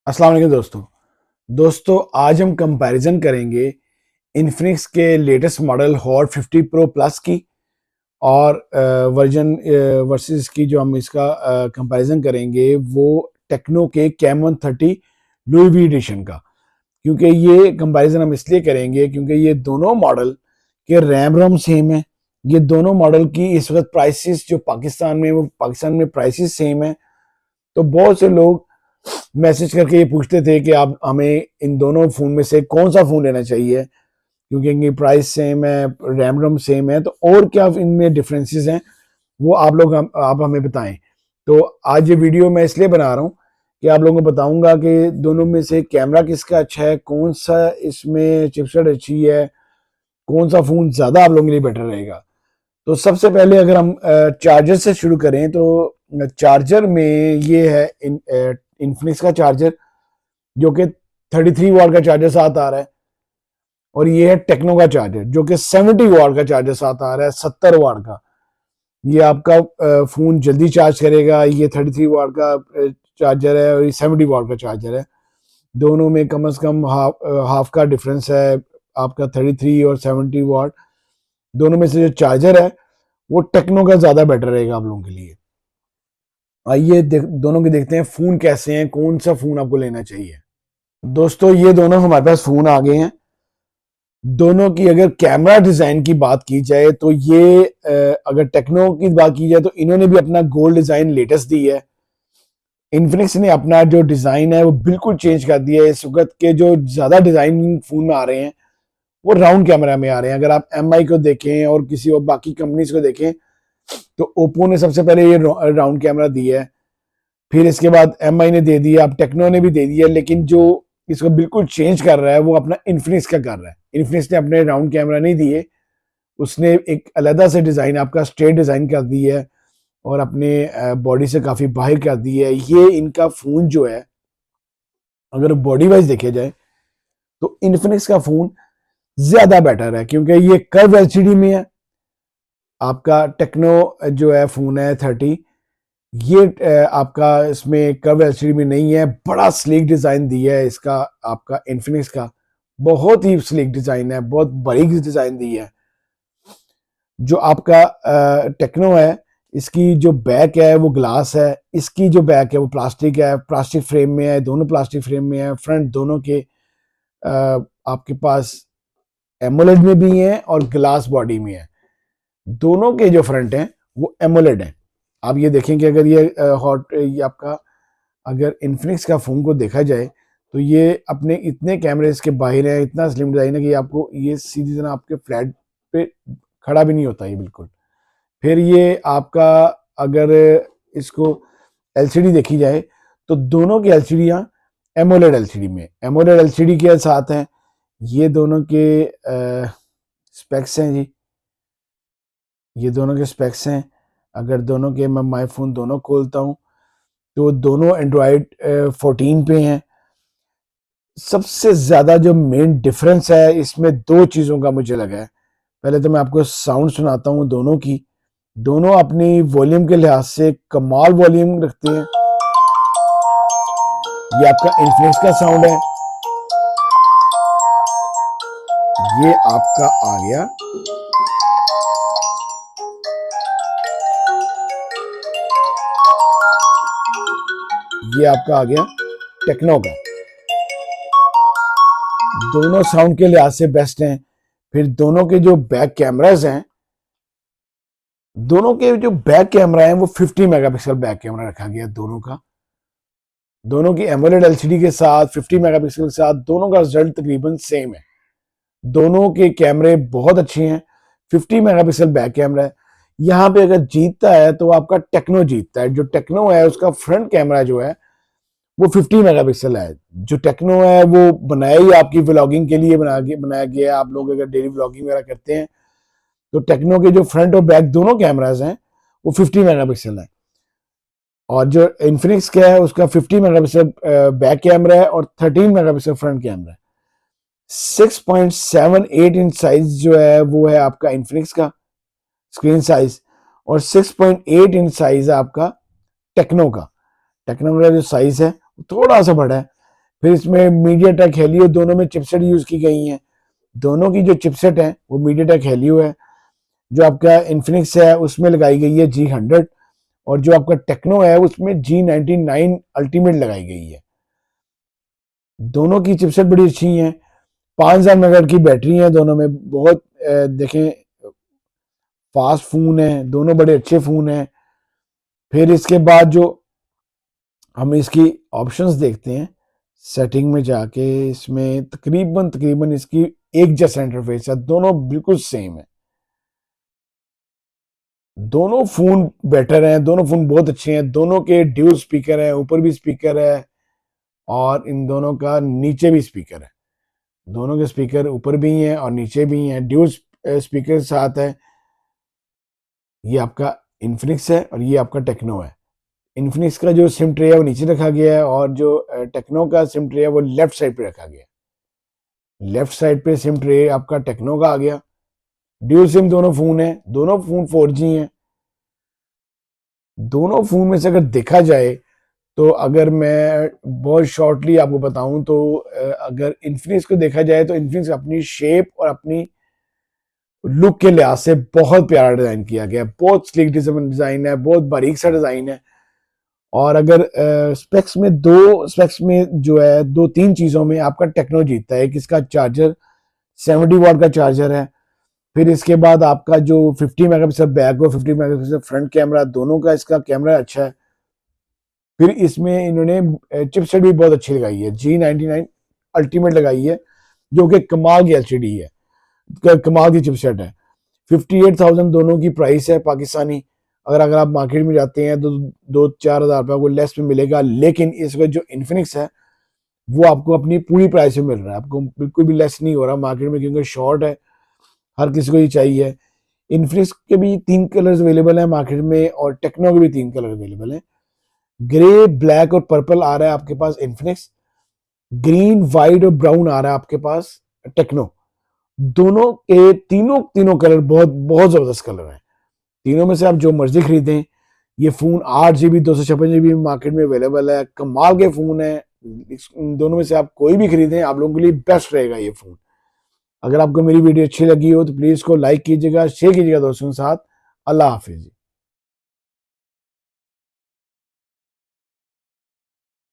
अस्सलाम वालेकुम दोस्तों आज हम कंपैरिजन करेंगे इन्फिनिक्स के latest model hot 50 pro plus की और वर्जन वर्सेस की जो हम इसका कंपैरिजन करेंगे वो टेक्नो के कैम 130 लुई वी एडिशन का। क्योंकि ये कंपैरिजन हम इसलिए करेंगे क्योंकि ये दोनों मॉडल के रैम रोम सेम है। ये दोनों मॉडल की इस वक्त प्राइसेस जो पाकिस्तान में प्राइसेस सेम है। तो बहुत से लोग मैसेज करके ये पूछते थे कि आप हमें इन दोनों फोन में से कौन सा फोन लेना चाहिए, क्योंकि इनकी प्राइस सेम है, रैम रोम सेम है, तो और क्या इनमें डिफरेंसेस हैं वो आप हमें बताएं। तो आज ये वीडियो मैं इसलिए बना रहा हूँ कि आप लोगों को बताऊंगा कि दोनों में से कैमरा किसका अच्छा है, कौन सा इसमें चिपसेट अच्छी है, कौन सा फोन ज्यादा आप लोगों के लिए बेटर रहेगा। तो सबसे पहले अगर हम चार्जर से शुरू करें तो चार्जर में ये है इन्फिनिक्स का चार्जर जो कि 33 वॉट का चार्जर साथ आ रहा है, और ये है टेक्नो का चार्जर जो कि 70 वॉट का चार्जर साथ आ रहा है, 70 वॉट का। ये आपका फोन जल्दी चार्ज करेगा। ये 33 वॉट का चार्जर है और ये 70 वॉट का चार्जर है। दोनों में कम से कम हाफ का डिफरेंस है आपका, 33 और 70 वॉट। दोनों में से जो चार्जर है वो टेक्नो का ज्यादा बेटर रहेगा आप लोगों के लिए। आइए दोनों के देखते हैं फोन कैसे हैं, कौन सा फोन आपको लेना चाहिए। दोस्तों ये दोनों हमारे पास फोन आ गए हैं। दोनों की अगर कैमरा डिजाइन की बात की जाए तो ये अगर टेक्नो की बात की जाए तो इन्होंने भी अपना गोल्ड डिजाइन लेटेस्ट दी है। इन्फिनिक्स ने अपना जो डिजाइन है वो बिल्कुल चेंज कर दिया है। इस वक्त के जो ज्यादा डिजाइन फोन में आ रहे हैं वो राउंड कैमरा में आ रहे हैं। अगर आप एम आई को देखें और किसी और बाकी कंपनीज को देखें तो ओप्पो ने सबसे पहले ये राउंड कैमरा दिया है, फिर इसके बाद एम आई ने दे दिया, अब टेक्नो ने भी दे दिया। लेकिन जो इसको बिल्कुल चेंज कर रहा है वो अपना इन्फिनिक्स का कर रहा है। इन्फिनिक्स ने अपने राउंड कैमरा नहीं दिए, उसने एक अलग से डिजाइन आपका स्ट्रेट डिजाइन कर दी है और अपने बॉडी से काफी बाहर कर दी है। ये इनका फोन जो है अगर बॉडी वाइज देखे जाए तो इन्फिनिक्स का फोन ज्यादा बेटर है, क्योंकि ये कर्व एलसीडी में है। आपका टेक्नो जो है फोन है 30, ये आपका इसमें कर्व एलसीडी में नहीं है। बड़ा स्लीक डिजाइन दिया है इसका, आपका इन्फिनिक्स का बहुत ही स्लीक डिजाइन है, बहुत बारीक डिजाइन दी है। जो आपका टेक्नो है इसकी जो बैक है वो ग्लास है, इसकी जो बैक है वो प्लास्टिक है, प्लास्टिक फ्रेम में है, दोनों प्लास्टिक फ्रेम में है। फ्रंट दोनों के आपके पास एमोलेड में भी है और ग्लास बॉडी में है। दोनों के जो फ्रंट हैं वो एमोलेड है। आप ये देखेंगे अगर ये आपका अगर इन्फिनिक्स का फोन को देखा जाए तो ये अपने इतने कैमरे इसके बाहर है, इतना स्लिम डिजाइन है कि आपको ये सीधी तरह आपके फ्लैट पे खड़ा भी नहीं होता ये बिल्कुल। फिर ये आपका अगर इसको एलसीडी देखी जाए तो दोनों की एलसीडियां एमोलेड एलसीडी में, एमोलेड एलसीडी के साथ हैं। ये दोनों के स्पेक्स हैं जी, ये दोनों के स्पेक्स हैं। अगर दोनों के मैं माई फोन दोनों खोलता हूँ तो दोनों एंड्रॉयड 14 पे हैं। सबसे ज्यादा जो मेन डिफरेंस है इसमें दो चीजों का मुझे लगा है। पहले तो मैं आपको साउंड सुनाता हूँ दोनों की। दोनों अपनी वॉल्यूम के लिहाज से कमाल वॉल्यूम रखते हैं। ये आपका इन्फिनिक्स का साउंड है, ये आपका आ गया ये आपका आ गया टेक्नो का। दोनों साउंड के लिहाज से बेस्ट हैं। फिर दोनों के जो बैक कैमराज हैं, दोनों के जो बैक कैमरा है वो 50 मेगापिक्सल बैक कैमरा रखा गया दोनों का। दोनों की एमोलेड एलसीडी के साथ 50 मेगापिक्सल के साथ दोनों का रिजल्ट तकरीबन सेम है। दोनों के कैमरे बहुत अच्छे हैं। 50 मेगापिक्सल बैक कैमरा है। यहाँ पे अगर जीतता है तो आपका टेक्नो जीतता है। जो टेक्नो है उसका फ्रंट कैमरा जो है वो 50 मेगापिक्सल है। जो टेक्नो है वो बनाया ही आपकी व्लॉगिंग के लिए बनाया गया है। आप लोग अगर डेली व्लॉगिंग वगैरह करते हैं तो टेक्नो के जो फ्रंट और बैक दोनों कैमराज हैं वो 50 मेगापिक्सल है, और जो इन्फिनिक्स का है उसका 50 मेगापिक्सल बैक कैमरा है और 13 मेगापिक्सल फ्रंट कैमरा है। 6.78 इंच साइज जो है वो है आपका इन्फिनिक्स का स्क्रीन साइज, और 6.8 इंच साइज है आपका टेक्नो का। टेक्नो का जो साइज है थोड़ा सा बड़ा है। फिर इसमें मीडियाटेक हेलियो, दोनों में चिपसेट यूज की गई हैं। दोनों की जो चिपसेट है वो मीडियाटेक हेलियो है। जो आपका इन्फिनिक्स है उसमें लगाई गई है G100, और जो आपका टेक्नो है उसमें G99 अल्टीमेट लगाई गई है। दोनों की चिपसेट बड़ी अच्छी है। 5000 मेगाहर्ट्ज की बैटरी है दोनों में। बहुत देखें फास्ट फोन है, दोनों बड़े अच्छे फोन हैं। फिर इसके बाद जो हम इसकी ऑप्शंस देखते हैं सेटिंग में जाके, इसमें तकरीबन तकरीबन इसकी एक जैसा इंटरफेस है, दोनों बिल्कुल सेम है। दोनों फोन बेटर हैं, दोनों फोन बहुत अच्छे हैं। दोनों के ड्यूल स्पीकर है, ऊपर भी स्पीकर है और इन दोनों का नीचे भी स्पीकर है। दोनों के स्पीकर ऊपर भी हैं और नीचे भी हैं, ड्यूल स्पीकर साथ है। ये आपका इन्फिनिक्स है और ये आपका टेक्नो है। इन्फिनिक्स का जो सिम ट्रे है वो नीचे रखा गया है और जो टेक्नो का सिम ट्रे है वो लेफ्ट साइड पे रखा गया है। लेफ्ट साइड पे सिम ट्रे आपका टेक्नो का आ गया। ड्यूल सिम दोनों फोन है, दोनों फोन 4G हैं। दोनों फोन में से अगर देखा जाए तो अगर मैं बहुत शॉर्टली आपको बताऊं तो अगर इन्फिनिक्स को देखा जाए तो इन्फिनिक्स अपनी शेप और अपनी लुक के लिहाज से बहुत प्यारा डिजाइन किया गया है। बहुत स्लिक डिजाइन है, बहुत बारीक सा डिजाइन है। और अगर स्पेक्स में, दो स्पेक्स में जो है, दो तीन चीजों में आपका टेक्नो जीतता है। किसका चार्जर 70 वाट का चार्जर है। फिर इसके बाद आपका जो 50 मेगापिक्सल बैक और 50 मेगापिक्सल फ्रंट कैमरा, दोनों का इसका कैमरा अच्छा है। फिर इसमें इन्होंने चिपसेट भी बहुत अच्छी लगाई है, G99 अल्टीमेट लगाई है, जो कि कमाल की एलसीडी है, कमाल की चिपसेट है। 58,000 दोनों की प्राइस है पाकिस्तानी। अगर अगर आप मार्केट में जाते हैं तो 2-4 हज़ार रुपये को लेस में मिलेगा, लेकिन इस वक्त जो इन्फिनिक्स है वो आपको अपनी पूरी प्राइस में मिल रहा है, आपको बिल्कुल भी लेस नहीं हो रहा मार्केट में, क्योंकि शॉर्ट है, हर किसी को ये चाहिए। इन्फिनिक्स के भी 3 कलर्स अवेलेबल है मार्केट में और टेक्नो के भी 3 कलर अवेलेबल है। ग्रे, ब्लैक और पर्पल आ रहा है आपके पास इन्फिनिक्स। ग्रीन, वाइट और ब्राउन आ रहा है आपके पास टेक्नो। दोनों के तीनों तीनों कलर बहुत बहुत जबरदस्त कलर हैं। तीनों में से आप जो मर्जी खरीदें। ये फोन 8 GB 256 GB मार्केट में अवेलेबल है, कमाल के फोन है। इन दोनों में से आप कोई भी खरीदें, आप लोगों के लिए बेस्ट रहेगा ये फोन। अगर आपको मेरी वीडियो अच्छी लगी हो तो प्लीज इसको लाइक कीजिएगा, शेयर कीजिएगा दोस्तों के साथ। अल्लाह हाफिज।